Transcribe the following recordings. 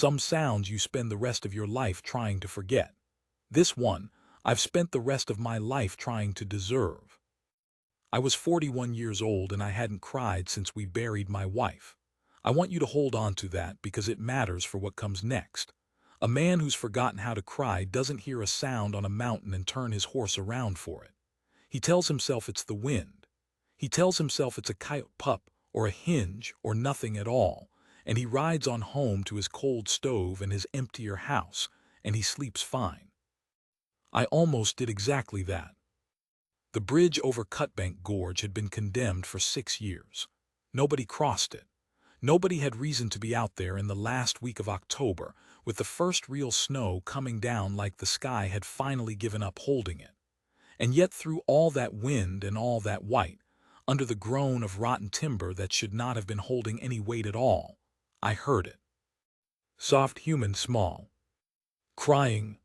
Some sounds you spend the rest of your life trying to forget. This one, I've spent the rest of my life trying to deserve. I was 41 years old and I hadn't cried since we buried my wife. I want you to hold on to that because it matters for what comes next. A man who's forgotten how to cry doesn't hear a sound on a mountain and turn his horse around for it. He tells himself it's the wind. He tells himself it's a coyote pup or a hinge or nothing at all, and he rides on home to his cold stove and his emptier house, and he sleeps fine. I almost did exactly that. The bridge over Cutbank Gorge had been condemned for 6 years. Nobody crossed it. Nobody had reason to be out there in the last week of October, with the first real snow coming down like the sky had finally given up holding it. And yet through all that wind and all that white, under the groan of rotten timber that should not have been holding any weight at all, I heard it. Soft, human, small. Crying.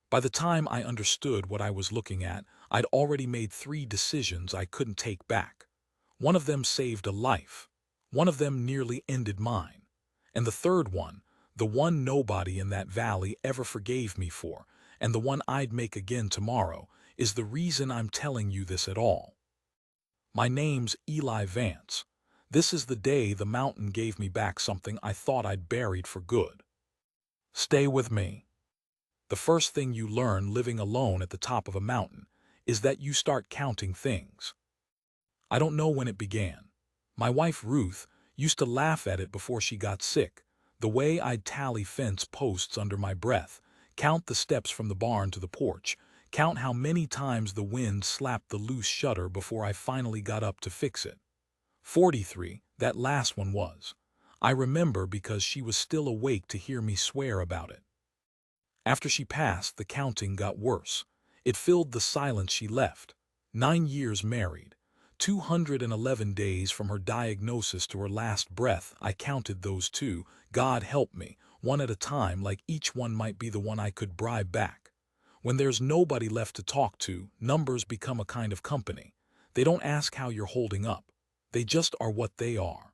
By the time I understood what I was looking at, I'd already made 3 decisions I couldn't take back. One of them saved a life. One of them nearly ended mine. And the third one, the one nobody in that valley ever forgave me for, and the one I'd make again tomorrow, is the reason I'm telling you this at all. My name's Eli Vance. This is the day the mountain gave me back something I thought I'd buried for good. Stay with me. The first thing you learn living alone at the top of a mountain is that you start counting things. I don't know when it began. My wife Ruth used to laugh at it before she got sick, the way I'd tally fence posts under my breath, count the steps from the barn to the porch, count how many times the wind slapped the loose shutter before I finally got up to fix it. 43, that last one was. I remember because she was still awake to hear me swear about it. After she passed, the counting got worse. It filled the silence she left. 9 years married. 211 days from her diagnosis to her last breath. I counted those too, God help me, one at a time, like each one might be the one I could bribe back. When there's nobody left to talk to, numbers become a kind of company. They don't ask how you're holding up. They just are what they are.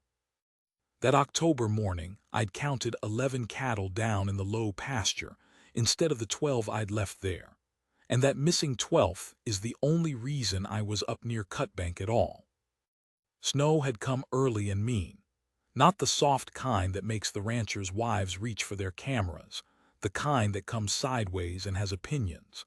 That October morning, I'd counted 11 cattle down in the low pasture, instead of the 12 I'd left there. And that missing 12th is the only reason I was up near Cutbank at all. Snow had come early and mean. Not the soft kind that makes the ranchers' wives reach for their cameras, the kind that comes sideways and has opinions.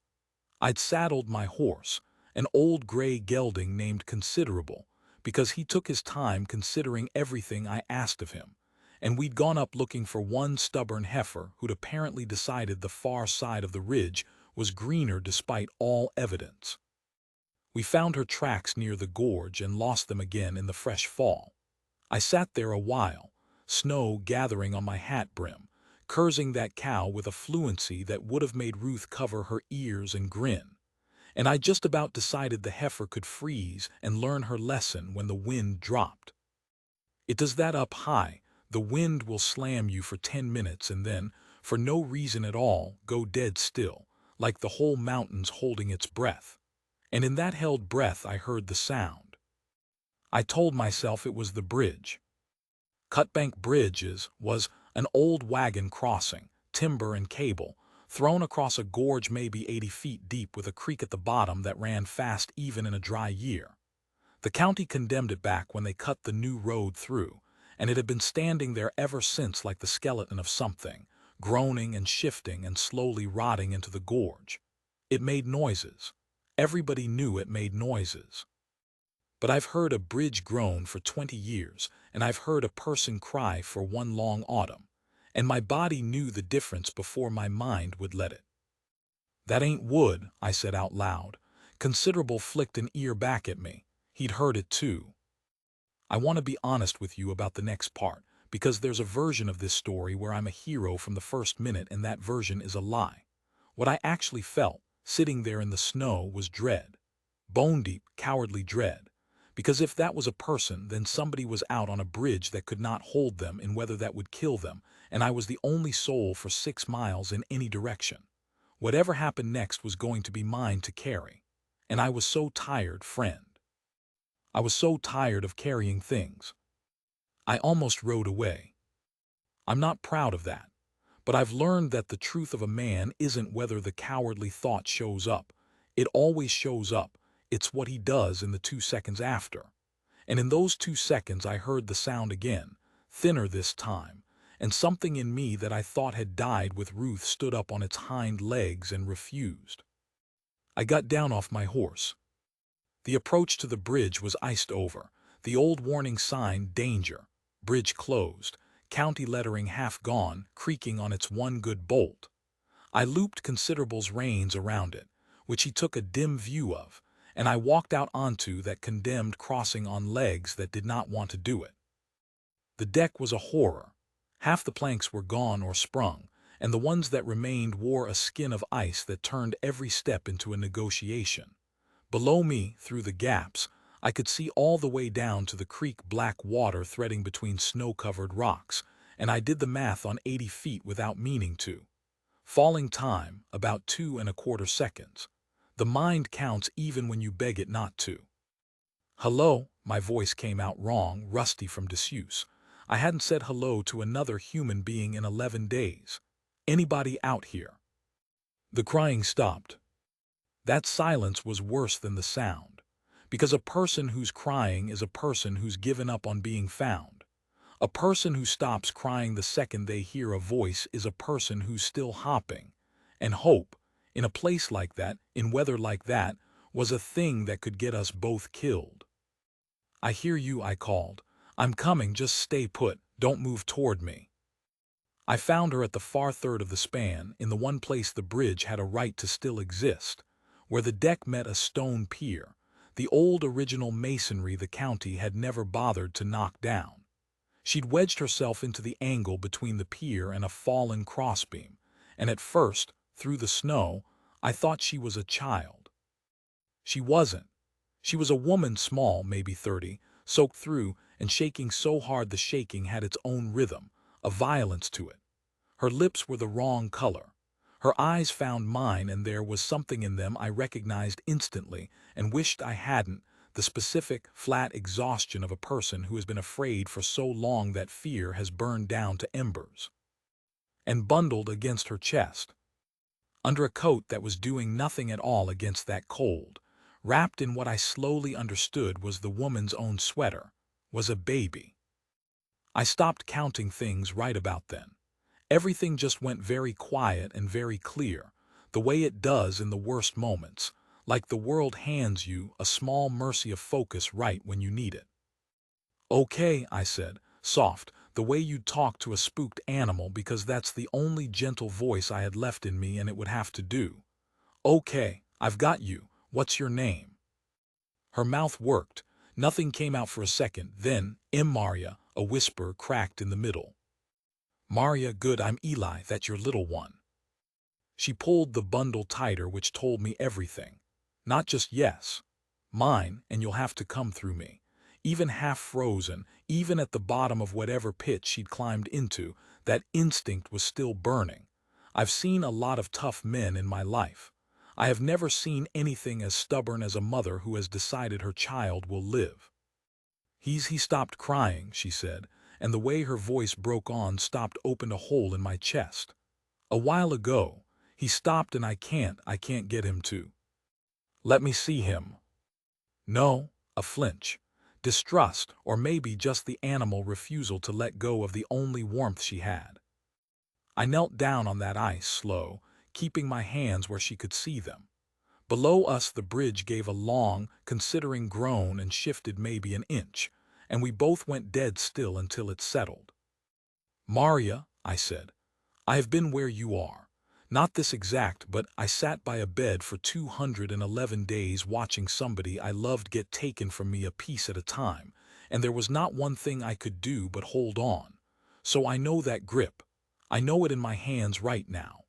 I'd saddled my horse, an old gray gelding named Considerable, because he took his time considering everything I asked of him, and we'd gone up looking for one stubborn heifer who'd apparently decided the far side of the ridge was greener despite all evidence. We found her tracks near the gorge and lost them again in the fresh fall. I sat there a while, snow gathering on my hat brim, cursing that cow with a fluency that would have made Ruth cover her ears and grin. And I just about decided the heifer could freeze and learn her lesson when the wind dropped. It does that up high. The wind will slam you for 10 minutes and then, for no reason at all, go dead still, like the whole mountain's holding its breath. And in that held breath I heard the sound. I told myself it was the bridge. Cutbank Bridge was an old wagon crossing, timber and cable, thrown across a gorge maybe 80 feet deep with a creek at the bottom that ran fast even in a dry year. The county condemned it back when they cut the new road through, and it had been standing there ever since like the skeleton of something, groaning and shifting and slowly rotting into the gorge. It made noises. Everybody knew it made noises. But I've heard a bridge groan for 20 years, and I've heard a person cry for one long autumn, and my body knew the difference before my mind would let it. That ain't wood, I said out loud. Considerable flicked an ear back at me. He'd heard it too. I want to be honest with you about the next part, because there's a version of this story where I'm a hero from the first minute and that version is a lie. What I actually felt, sitting there in the snow, was dread. Bone-deep, cowardly dread. Because if that was a person, then somebody was out on a bridge that could not hold them in weather that would kill them, and I was the only soul for 6 miles in any direction. Whatever happened next was going to be mine to carry. And I was so tired, friend. I was so tired of carrying things. I almost rode away. I'm not proud of that. But I've learned that the truth of a man isn't whether the cowardly thought shows up. It always shows up. It's what he does in the 2 seconds after. And in those 2 seconds I heard the sound again, thinner this time, and something in me that I thought had died with Ruth stood up on its hind legs and refused. I got down off my horse. The approach to the bridge was iced over, the old warning sign, danger, bridge closed, county lettering half gone, creaking on its one good bolt. I looped Considerable's reins around it, which he took a dim view of, and I walked out onto that condemned crossing on legs that did not want to do it. The deck was a horror. Half the planks were gone or sprung, and the ones that remained wore a skin of ice that turned every step into a negotiation. Below me, through the gaps, I could see all the way down to the creek, black water threading between snow-covered rocks, and I did the math on 80 feet without meaning to. Falling time, about 2¼ seconds. The mind counts even when you beg it not to. Hello, my voice came out wrong, rusty from disuse. I hadn't said hello to another human being in 11 days. Anybody out here? The crying stopped. That silence was worse than the sound, because a person who's crying is a person who's given up on being found. A person who stops crying the second they hear a voice is a person who's still hopping. And hope, in a place like that, in weather like that, was a thing that could get us both killed. I hear you, I called. I'm coming, just stay put, don't move toward me. I found her at the far third of the span, in the one place the bridge had a right to still exist, where the deck met a stone pier, the old original masonry the county had never bothered to knock down. She'd wedged herself into the angle between the pier and a fallen crossbeam, and at first, through the snow, I thought she was a child. She wasn't. She was a woman, small, maybe 30, soaked through and shaking so hard the shaking had its own rhythm, a violence to it. Her lips were the wrong color. Her eyes found mine, and there was something in them I recognized instantly and wished I hadn't, the specific, flat exhaustion of a person who has been afraid for so long that fear has burned down to embers. And bundled against her chest, under a coat that was doing nothing at all against that cold, wrapped in what I slowly understood was the woman's own sweater, was a baby. I stopped counting things right about then. Everything just went very quiet and very clear, the way it does in the worst moments, like the world hands you a small mercy of focus right when you need it. Okay, I said, soft, the way you'd talk to a spooked animal, because that's the only gentle voice I had left in me and it would have to do. Okay, I've got you. What's your name? Her mouth worked. Nothing came out for a second. Then, Maria, a whisper cracked in the middle. Maria, good, I'm Eli, that's your little one. She pulled the bundle tighter, which told me everything. Not just yes. Mine, and you'll have to come through me. Even half frozen, even at the bottom of whatever pit she'd climbed into, that instinct was still burning. I've seen a lot of tough men in my life. I have never seen anything as stubborn as a mother who has decided her child will live. He stopped crying, she said, and the way her voice broke on stopped opened a hole in my chest. A while ago, he stopped, and I can't get him to. Let me see him. No, a flinch. Distrust, or maybe just the animal refusal to let go of the only warmth she had. I knelt down on that ice, slow, keeping my hands where she could see them. Below us the bridge gave a long, considering groan and shifted maybe an inch, and we both went dead still until it settled. Maria, I said, I have been where you are. Not this exact, but I sat by a bed for 211 days watching somebody I loved get taken from me a piece at a time, and there was not one thing I could do but hold on. So I know that grip. I know it in my hands right now.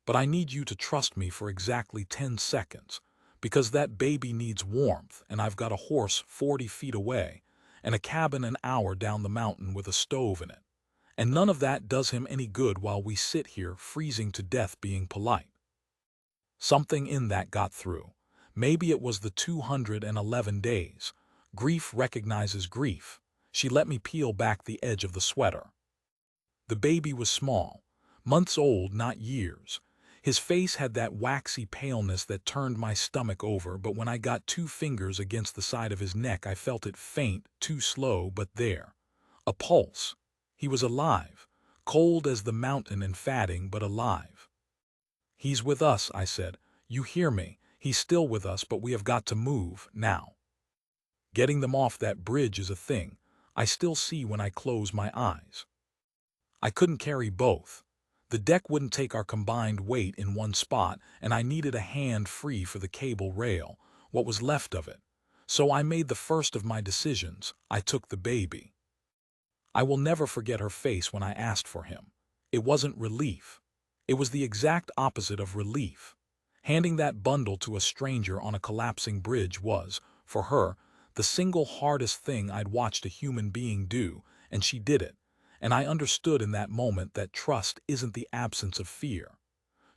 But I need you to trust me for exactly 10 seconds, because that baby needs warmth, and I've got a horse 40 feet away, and a cabin an hour down the mountain with a stove in it. And none of that does him any good while we sit here freezing to death being polite. Something in that got through. Maybe it was the 211 days. Grief recognizes grief. She let me peel back the edge of the sweater. The baby was small, Months old, not years. His face had that waxy paleness that turned my stomach over, but when I got 2 fingers against the side of his neck, I felt it faint, too slow, but there. A pulse. He was alive, cold as the mountain and fatting, but alive. "He's with us," I said. "You hear me? He's still with us, but we have got to move, now. Getting them off that bridge is a thing I still see when I close my eyes." I couldn't carry both. The deck wouldn't take our combined weight in one spot, and I needed a hand free for the cable rail, what was left of it. So I made the first of my decisions. I took the baby. I will never forget her face when I asked for him. It wasn't relief. It was the exact opposite of relief. Handing that bundle to a stranger on a collapsing bridge was, for her, the single hardest thing I'd watched a human being do, and she did it. And I understood in that moment that trust isn't the absence of fear.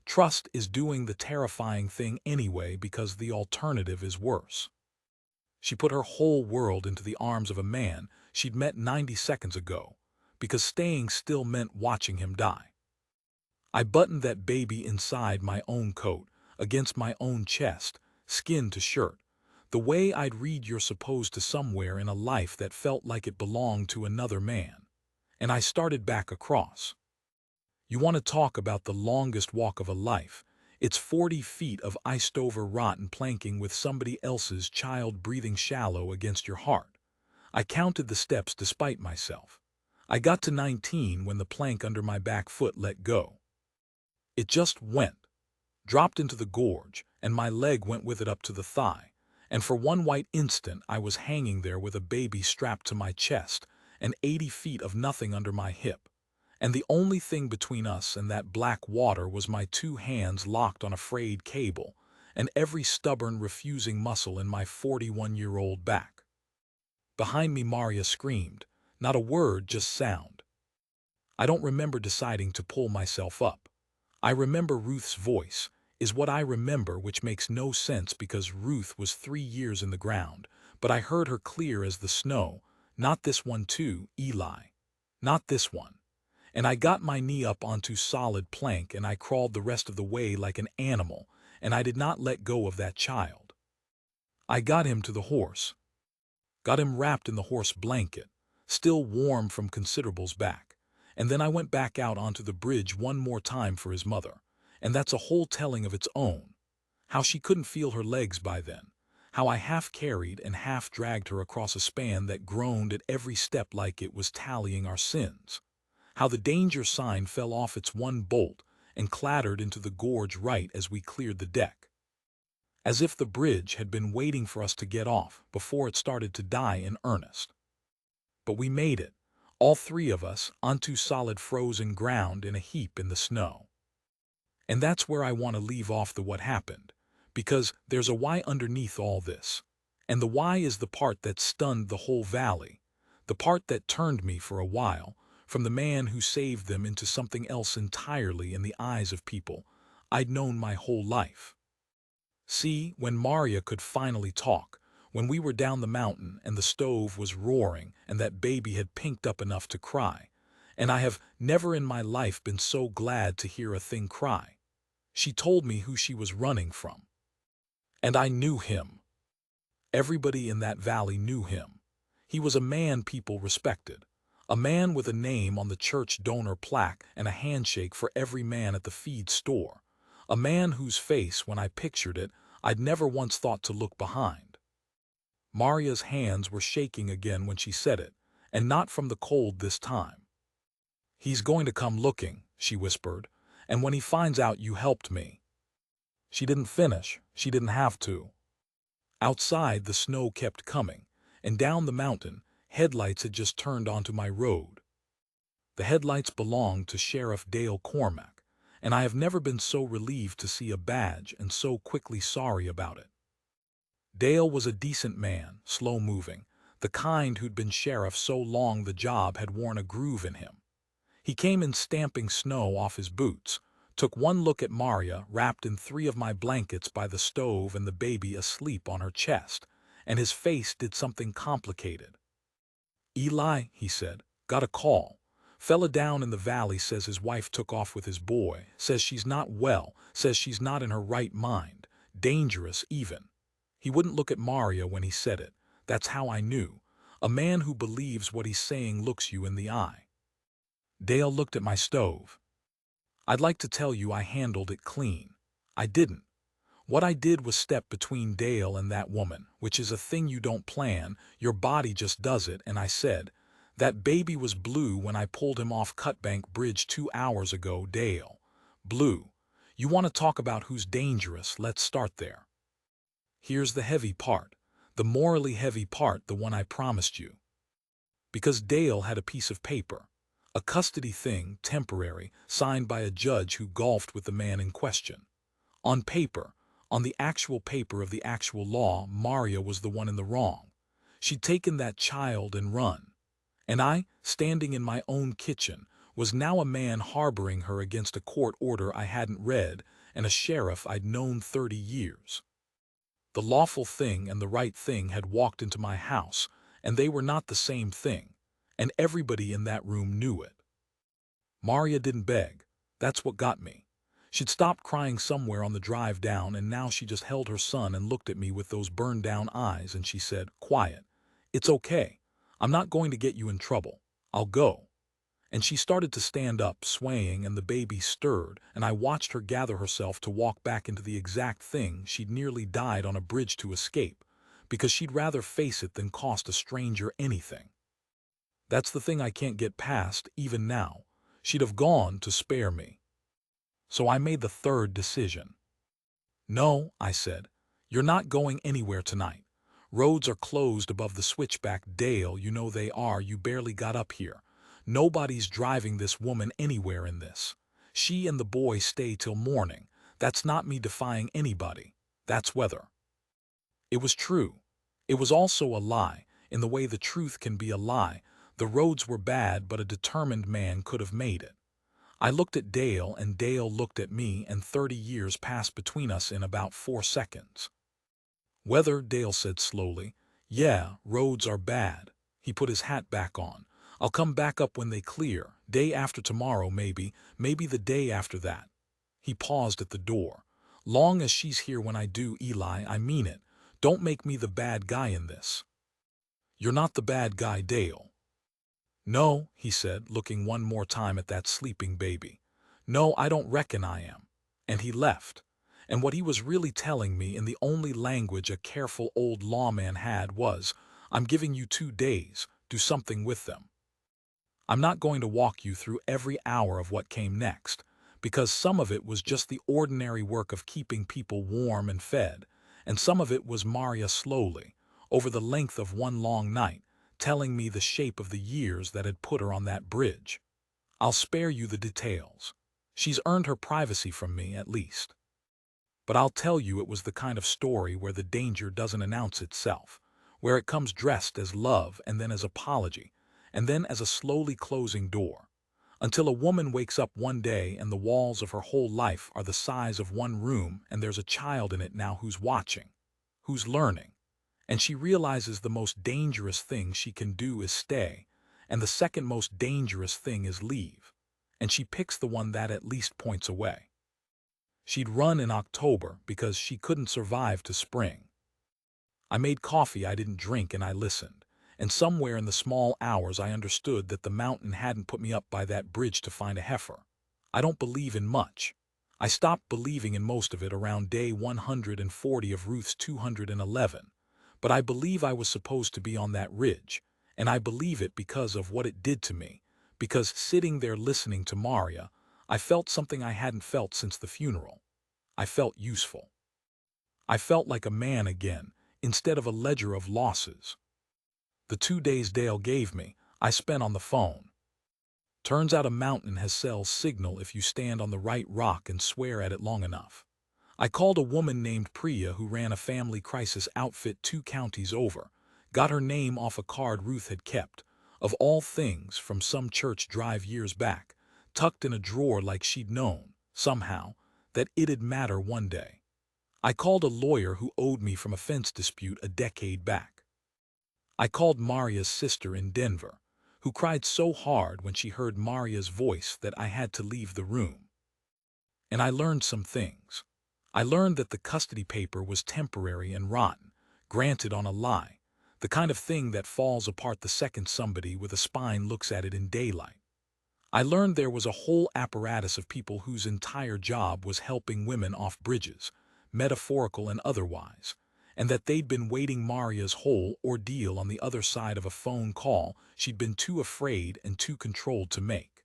Trust is doing the terrifying thing anyway because the alternative is worse. She put her whole world into the arms of a man she'd met 90 seconds ago, because staying still meant watching him die. I buttoned that baby inside my own coat, against my own chest, skin to shirt, the way I'd read "You're supposed to" somewhere in a life that felt like it belonged to another man. And I started back across. You want to talk about the longest walk of a life? It's 40 feet of iced-over rotten planking with somebody else's child breathing shallow against your heart. I counted the steps despite myself. I got to 19 when the plank under my back foot let go. It just went, dropped into the gorge, and my leg went with it up to the thigh. And for one white instant I was hanging there with a baby strapped to my chest and 80 feet of nothing under my hip. And the only thing between us and that black water was my 2 hands locked on a frayed cable, and every stubborn, refusing muscle in my 41-year-old back. Behind me Maria screamed, not a word, just sound. I don't remember deciding to pull myself up. I remember Ruth's voice, is what I remember, which makes no sense because Ruth was 3 years in the ground, but I heard her clear as the snow. "Not this one too, Eli. Not this one." And I got my knee up onto solid plank and I crawled the rest of the way like an animal, and I did not let go of that child. I got him to the horse. Got him wrapped in the horse blanket, still warm from considerable's back. And then I went back out onto the bridge one more time for his mother. And that's a whole telling of its own. How she couldn't feel her legs by then. How I half carried and half dragged her across a span that groaned at every step like it was tallying our sins. How the danger sign fell off its one bolt and clattered into the gorge right as we cleared the deck. As if the bridge had been waiting for us to get off before it started to die in earnest. But we made it, all 3 of us, onto solid frozen ground in a heap in the snow. And that's where I want to leave off the what happened, because there's a why underneath all this. And the why is the part that stunned the whole valley, the part that turned me for a while, from the man who saved them into something else entirely in the eyes of people I'd known my whole life. See, when Maria could finally talk, when we were down the mountain and the stove was roaring and that baby had pinked up enough to cry, and I have never in my life been so glad to hear a thing cry. She told me who she was running from. And I knew him. Everybody in that valley knew him. He was a man people respected. A man with a name on the church donor plaque and a handshake for every man at the feed store. A man whose face, when I pictured it, I'd never once thought to look behind. Maria's hands were shaking again when she said it, and not from the cold this time. "He's going to come looking," she whispered, "and when he finds out you helped me." She didn't finish. She didn't have to. Outside, the snow kept coming, and down the mountain, headlights had just turned onto my road. The headlights belonged to Sheriff Dale Cormack, and I have never been so relieved to see a badge and so quickly sorry about it. Dale was a decent man, slow-moving, the kind who'd been sheriff so long the job had worn a groove in him. He came in stamping snow off his boots, took one look at Maria wrapped in 3 of my blankets by the stove and the baby asleep on her chest, and his face did something complicated. "Eli," he said, "got a call. Fella down in the valley says his wife took off with his boy, says she's not well, says she's not in her right mind, dangerous even. He wouldn't look at Maria when he said it. That's how I knew. A man who believes what he's saying looks you in the eye. Dale looked at my stove. I'd like to tell you I handled it clean. I didn't. What I did was step between Dale and that woman, which is a thing you don't plan, your body just does it, and I said, "That baby was blue when I pulled him off Cutbank Bridge 2 hours ago, Dale. Blue. You want to talk about who's dangerous, let's start there. Here's the heavy part, the morally heavy part, the one I promised you. Because Dale had a piece of paper, a custody thing, temporary, signed by a judge who golfed with the man in question. On paper, on the actual paper of the actual law, Maria was the one in the wrong. She'd taken that child and run. And I, standing in my own kitchen, was now a man harboring her against a court order I hadn't read and a sheriff I'd known 30 years. The lawful thing and the right thing had walked into my house, and they were not the same thing, and everybody in that room knew it. Maria didn't beg. That's what got me. She'd stopped crying somewhere on the drive down, and now she just held her son and looked at me with those burned-down eyes, and she said, "Quiet. It's okay. I'm not going to get you in trouble. I'll go." And she started to stand up, swaying, and the baby stirred, and I watched her gather herself to walk back into the exact thing she'd nearly died on a bridge to escape, because she'd rather face it than cost a stranger anything. That's the thing I can't get past, even now. She'd have gone to spare me. So I made the third decision. "No," I said, "you're not going anywhere tonight. Roads are closed above the switchback, Dale, you know they are, you barely got up here. Nobody's driving this woman anywhere in this. She and the boy stay till morning. That's not me defying anybody. That's weather." It was true. It was also a lie, in the way the truth can be a lie. The roads were bad, but a determined man could have made it. I looked at Dale, and Dale looked at me, and 30 years passed between us in about 4 seconds. "Weather," Dale said slowly. "Yeah, roads are bad." He put his hat back on. "I'll come back up when they clear. Day after tomorrow, maybe the day after that." He paused at the door. "Long as she's here when I do, Eli, I mean it. Don't make me the bad guy in this." "You're not the bad guy, Dale." "No," he said, looking one more time at that sleeping baby. "No, I don't reckon I am." And he left. And what he was really telling me in the only language a careful old lawman had was, "I'm giving you 2 days, do something with them." I'm not going to walk you through every hour of what came next, because some of it was just the ordinary work of keeping people warm and fed, and some of it was Maria slowly, over the length of one long night, telling me the shape of the years that had put her on that bridge. I'll spare you the details. She's earned her privacy from me, at least. But I'll tell you it was the kind of story where the danger doesn't announce itself, where it comes dressed as love and then as apology, and then as a slowly closing door, until a woman wakes up one day and the walls of her whole life are the size of one room and there's a child in it now who's watching, who's learning, and she realizes the most dangerous thing she can do is stay, and the second most dangerous thing is leave, and she picks the one that at least points away. She'd run in October because she couldn't survive to spring. I made coffee I didn't drink and I listened, and somewhere in the small hours I understood that the mountain hadn't put me up by that bridge to find a heifer. I don't believe in much. I stopped believing in most of it around day 140 of Ruth's 211, but I believe I was supposed to be on that ridge, and I believe it because of what it did to me, because sitting there listening to Maria, I felt something I hadn't felt since the funeral. I felt useful. I felt like a man again, instead of a ledger of losses. The 2 days Dale gave me, I spent on the phone. Turns out a mountain has cell signal if you stand on the right rock and swear at it long enough. I called a woman named Priya who ran a family crisis outfit 2 counties over, got her name off a card Ruth had kept, of all things from some church drive years back, tucked in a drawer like she'd known, somehow, that it'd matter one day. I called a lawyer who owed me from a fence dispute a decade back. I called Maria's sister in Denver, who cried so hard when she heard Maria's voice that I had to leave the room. And I learned some things. I learned that the custody paper was temporary and rotten, granted on a lie, the kind of thing that falls apart the second somebody with a spine looks at it in daylight. I learned there was a whole apparatus of people whose entire job was helping women off bridges, metaphorical and otherwise, and that they'd been waiting Maria's whole ordeal on the other side of a phone call she'd been too afraid and too controlled to make.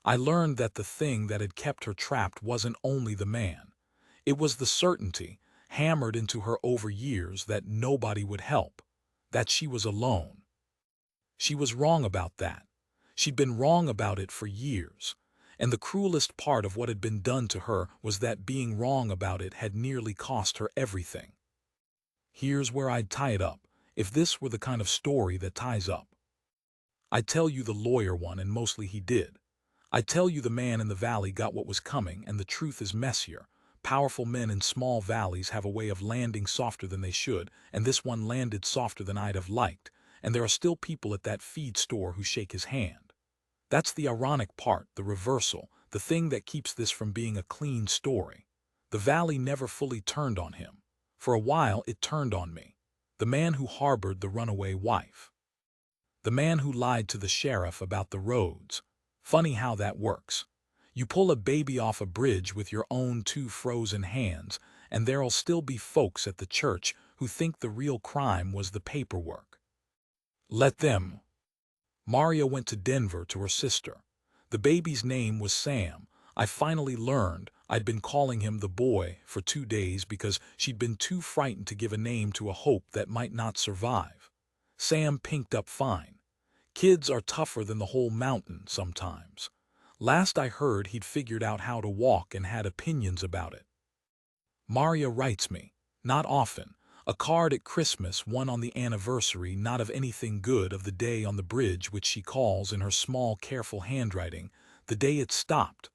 I learned that the thing that had kept her trapped wasn't only the man. It was the certainty, hammered into her over years, that nobody would help, that she was alone. She was wrong about that. She'd been wrong about it for years. And the cruelest part of what had been done to her was that being wrong about it had nearly cost her everything. Here's where I'd tie it up, if this were the kind of story that ties up. I'd tell you the lawyer one, and mostly he did. I'd tell you the man in the valley got what was coming, and the truth is messier. Powerful men in small valleys have a way of landing softer than they should, and this one landed softer than I'd have liked, and there are still people at that feed store who shake his hand. That's the ironic part, the reversal, the thing that keeps this from being a clean story. The valley never fully turned on him. For a while it turned on me. The man who harbored the runaway wife. The man who lied to the sheriff about the roads. Funny how that works. You pull a baby off a bridge with your own two frozen hands, and there'll still be folks at the church who think the real crime was the paperwork. Let them. Maria went to Denver to her sister. The baby's name was Sam. I finally learned I'd been calling him the boy for 2 days because she'd been too frightened to give a name to a hope that might not survive. Sam pinked up fine. Kids are tougher than the whole mountain sometimes. Last I heard, he'd figured out how to walk and had opinions about it. Maria writes me, not often, a card at Christmas, one on the anniversary, not of anything good, of the day on the bridge, which she calls in her small, careful handwriting, the day it stopped.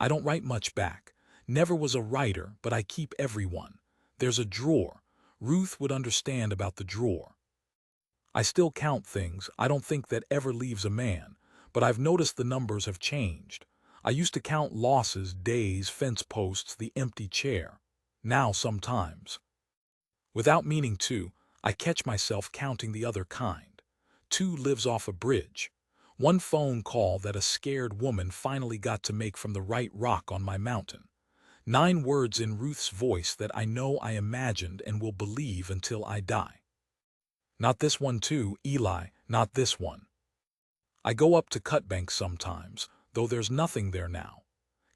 I don't write much back. Never was a writer, but I keep everyone. There's a drawer. Ruth would understand about the drawer. I still count things. I don't think that ever leaves a man, but I've noticed the numbers have changed. I used to count losses, days, fence posts, the empty chair. Now sometimes, without meaning to, I catch myself counting the other kind. 2 lives off a bridge. 1 phone call that a scared woman finally got to make from the right rock on my mountain. 9 words in Ruth's voice that I know I imagined and will believe until I die. Not this one too, Eli, not this one. I go up to Cutbank sometimes, though there's nothing there now.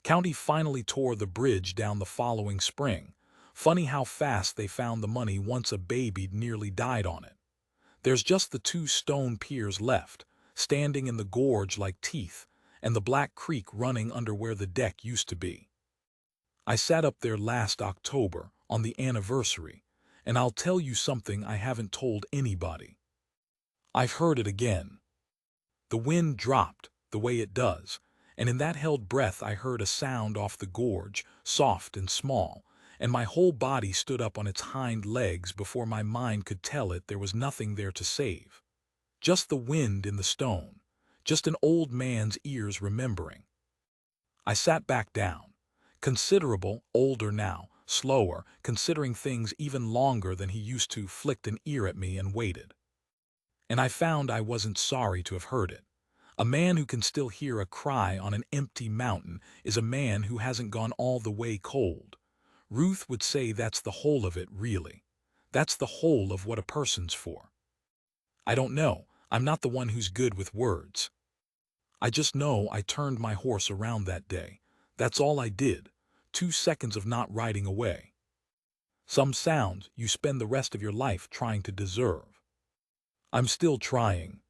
County finally tore the bridge down the following spring. Funny how fast they found the money once a baby'd nearly died on it. There's just the 2 stone piers left, standing in the gorge like teeth, and the Black Creek running under where the deck used to be. I sat up there last October, on the anniversary, and I'll tell you something I haven't told anybody. I've heard it again. The wind dropped, the way it does, and in that held breath I heard a sound off the gorge, soft and small, and my whole body stood up on its hind legs before my mind could tell it there was nothing there to save. Just the wind in the stone, just an old man's ears remembering. I sat back down. Considerable, older now, slower, considering things even longer than he used to, flicked an ear at me and waited. And I found I wasn't sorry to have heard it. A man who can still hear a cry on an empty mountain is a man who hasn't gone all the way cold. Ruth would say that's the whole of it, really. That's the whole of what a person's for. I don't know. I'm not the one who's good with words. I just know I turned my horse around that day. That's all I did. 2 seconds of not riding away. Some sounds you spend the rest of your life trying to deserve. I'm still trying.